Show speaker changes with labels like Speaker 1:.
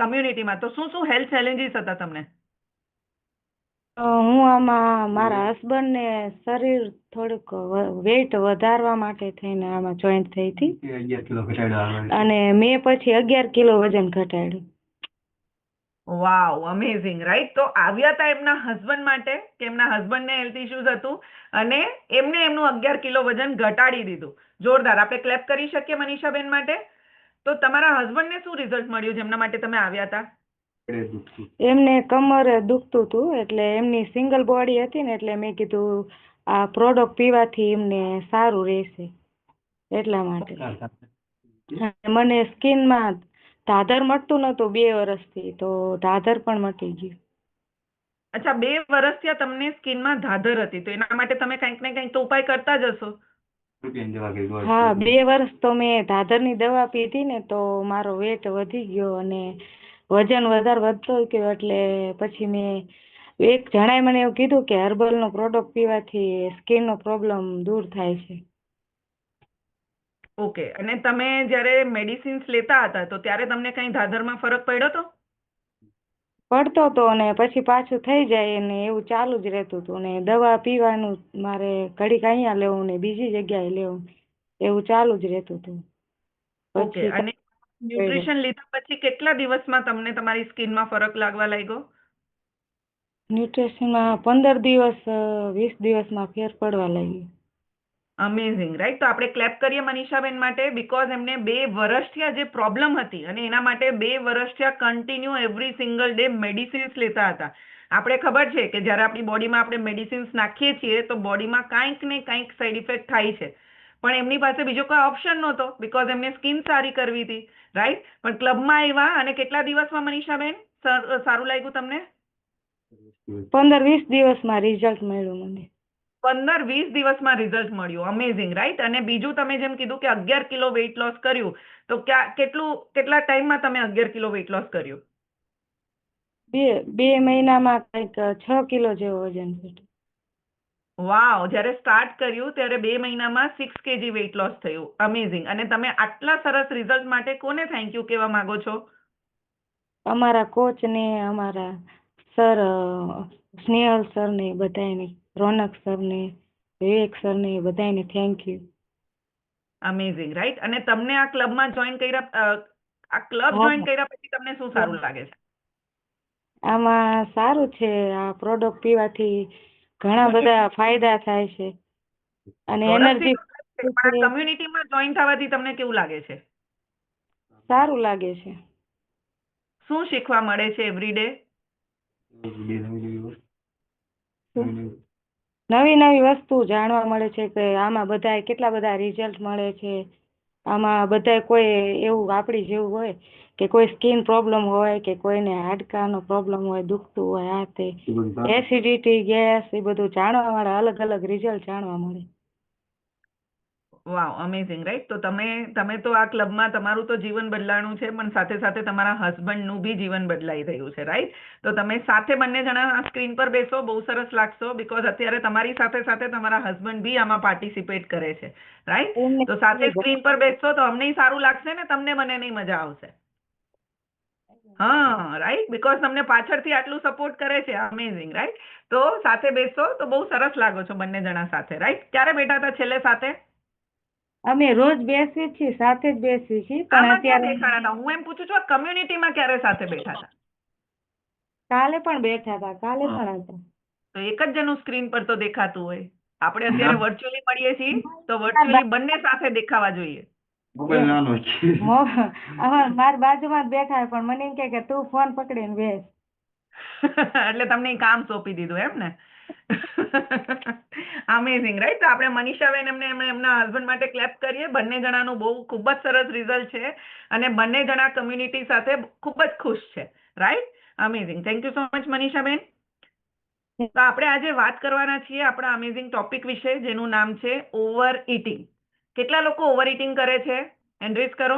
Speaker 1: કમ્યુનિટીમાં, તો શું શું હેલ્થ ચેલેન્જીસ હતા તમને?
Speaker 2: હું આમાં મારા હસબન્ડને શરીર થોડુંક વેઇટ વધારવા માટે થઈને આમાં જોઈન્ટ થઈ હતી
Speaker 3: 11 કિલો ઘટાડ્યો.
Speaker 2: અને મેં પછી 11 કિલો વજન ઘટાડ્યું.
Speaker 1: વાવ, અમેઝિંગ, રાઈટ. તો આવ્યા હતા એમના હસબન્ડ માટે કે એમના હસબન્ડને હેલ્થ ઇશ્યુઝ હતું અને એમને એમનું 11 કિલો વજન ઘટાડી દીધું. જોરદાર. આપણે ક્લેપ કરી શકીએ મનીષાબેન માટે. તો તમારા હસબન્ડને શું રિઝલ્ટ મળ્યું જેમના માટે તમે આવ્યા હતા?
Speaker 2: એમને કમરે દુખતું હતું, એટલે એમની સિંગલ બોડી હતી ને, એટલે મેં કીધું આ પ્રોડક્ટ પીવાથી એમને સારું રહેશે એટલા માટે. મને સ્કિનમાં ધાધર મટતું નતું 2 વર્ષથી, તો ધાધર પણ મટી ગયું.
Speaker 1: અચ્છા, 2 વર્ષ થયા તમને સ્કિનમાં ધાધર હતી, તો એના માટે તમે કંઈક ને કંઈક તો ઉપાય કરતા જ હશો?
Speaker 2: હા, 2 વર્ષ તો મેં ધાધરની દવા પીધી ને, તો મારો વેટ વધી ગયો અને વજન વધારે વધતો ગયો. એટલે પછી મેં એક જણાએ મને એવું કીધું કે હર્બલનો પ્રોડક્ટ પીવાથી સ્કિનનો પ્રોબ્લેમ દૂર થાય છે.
Speaker 1: ઓકે. અને તમે જ્યારે મેડિસિન્સ લેતા હતા તો ત્યારે તમને કંઈ ધાધરમાં ફરક પડ્યો હતો?
Speaker 2: પડતો હતો અને પછી પાછું થઈ જાય ને એવું ચાલુ જ રહેતું હતું, ને દવા પીવાનું મારે ઘડીક અહીંયા લેવું ને બીજી જગ્યાએ લેવું, એવું ચાલુ જ રહેતું હતું.
Speaker 1: ઓકે.
Speaker 2: પછી
Speaker 1: અને ન્યુટ્રિશન લીધા પછી કેટલા દિવસમાં તમને તમારી સ્કિનમાં ફરક લાગવા લાગ્યો?
Speaker 2: ન્યુટ્રિશનમાં 15 દિવસ 20 દિવસમાં ફેર પડવા લાગ્યો.
Speaker 1: Amazing, right. તો આપણે ક્લેપ કરીએ મનીષાબેન માટે, બીકોઝ એમને 2 વર્ષથી આ જે પ્રોબ્લેમ હતી અને એના માટે 2 વર્ષથી આ continue every single day medicines લેતા હતા. આપણે ખબર છે કે જ્યારે આપણી બોડીમાં આપણે મેડિસિન્સ નાખીએ છીએ તો બોડીમાં કાંઈક ને કાંઈક સાઈડ ઇફેક્ટ થાય છે, પણ એમની પાસે બીજો કોઈ ઓપ્શન નહોતો, બીકોઝ એમને સ્કિન સારી કરવી હતી, રાઈટ. પણ ક્લબમાં આવ્યા અને કેટલા દિવસમાં મનીષાબેન સારું લાગ્યું તમને?
Speaker 2: 15-20 દિવસમાં રિઝલ્ટ મળ્યું મને.
Speaker 1: 15-20 દિવસમાં રિઝલ્ટ મળ્યું. Amazing, right. અને બીજું તમે જેમ કીધું કે 11 કિલો વેઇટ લોસ કર્યું, તો કેટલા ટાઈમમાં તમે 11 કિલો વેઇટ લોસ કર્યું?
Speaker 2: 2 મહિનામાં કંઈક 6 કિલો જેવો વજન ઘટ્યો.
Speaker 1: વાવ. જ્યારે સ્ટાર્ટ કર્યું ત્યારે 2 મહિનામાં 6 kg વેઇટ લોસ થયું. અમેઝિંગ. અને તમે આટલા સરસ રિઝલ્ટ માટે કોને થેન્ક યુ કહેવા માંગો છો?
Speaker 2: અમારા કોચને, અમારા સર સ્નેહલ સરને, બધાને, રોનક સરને, વિવેક સરને, બધાને થેન્ક યુ.
Speaker 1: Amazing, right. અને તમને આ ક્લબમાં જોઈન કર્યા, આ ક્લબ જોઈન કર્યા પછી તમને શું સારું લાગે છે?
Speaker 2: આમાં સારું છે, આ પ્રોડક્ટ પીવાથી ઘણા બધા ફાયદા થાય છે અને એનર્જી
Speaker 1: પણ આ કમ્યુનિટીમાં જોઈન થવાથી તમને કેવું લાગે છે?
Speaker 2: સારું લાગે છે.
Speaker 1: શું શીખવા મળે છે એવરીડે?
Speaker 2: નવી નવી વસ્તુ જાણવા મળે છે કે આમાં બધાય કેટલા બધા રિઝલ્ટ મળે છે. આમાં બધાય કોઈ એવું આપણી જેવું હોય કે કોઈ સ્કિન પ્રોબ્લેમ હોય કે કોઈને હાડકાનો પ્રોબ્લેમ હોય, દુખતું હોય, આ તે એસિડિટી, ગેસ, એ બધું જાણવા મળે, અલગ અલગ રિઝલ્ટ જાણવા મળે.
Speaker 1: વાવ, અમેઝિંગ, રાઈટ. તો તમે તો આ ક્લબમાં તમારું તો જીવન બદલાણું છે, પણ સાથે સાથે તમારા હસબન્ડનું બી જીવન બદલાઈ રહ્યું છે, રાઈટ. તો તમે સાથે બંને જણા સ્ક્રીન પર બેસો, બહુ સરસ લાગશો, બીકોઝ અત્યારે તમારી સાથે સાથે તમારા હસબન્ડ બી આમાં પાર્ટિસિપેટ કરે છે, રાઈટ. તો સાથે સ્ક્રીન પર બેસશો તો અમને સારું લાગશે ને તમને બંનેની મજા આવશે. હા, રાઈટ. બીકોઝ તમને પાછળથી આટલું સપોર્ટ કરે છે. Amazing, right. તો સાથે બેસશો તો બહુ સરસ લાગો છો બંને જણા સાથે, રાઈટ. ક્યારે બેઠા હતા છેલ્લે સાથે?
Speaker 2: અમે રોજ બેસીએ છીએ, સાથે જ બેસીએ છીએ, પણ
Speaker 1: આમાં ક્યાં
Speaker 2: અત્યારે
Speaker 1: દેખાણા હતા? હું એમ પૂછું છું, આ કમ્યુનિટીમાં ક્યારે સાથે બેઠા હતા?
Speaker 2: કાલે પણ બેઠા હતા, કાલે પણ હતા.
Speaker 1: તો એક જ જણનું સ્ક્રીન પર તો દેખાતું હોય. આપણે અત્યારે વર્ચ્યુઅલી મળીએ છીએ તો વર્ચ્યુઅલી બંને સાથે દેખાવા જોઈએ.
Speaker 2: મારી બાજુમાં જ બેઠા પણ મને એમ કે તું ફોન પકડીને બેસ.
Speaker 1: એટલે તમને કામ સોંપી દીધું એમ ને? Amazing, right. તો આપણે મનીષાબેન એમના હસબન્ડ માટે ક્લેપ કરીએ. બંને જણાનું બહુ ખૂબ જ સરસ રિઝલ્ટ છે અને બંને જણા કમ્યુનિટી સાથે ખૂબ જ ખુશ છે, right. Amazing. Thank you so much Manishaben. તો આપણે આજે વાત કરવાના છીએ આપણા અમેઝિંગ ટોપિક વિશે, જેનું નામ છે ઓવર ઇટિંગ. કેટલા લોકો ઓવર ઇટિંગ કરે છે? હેન્ડ રેઝ કરો.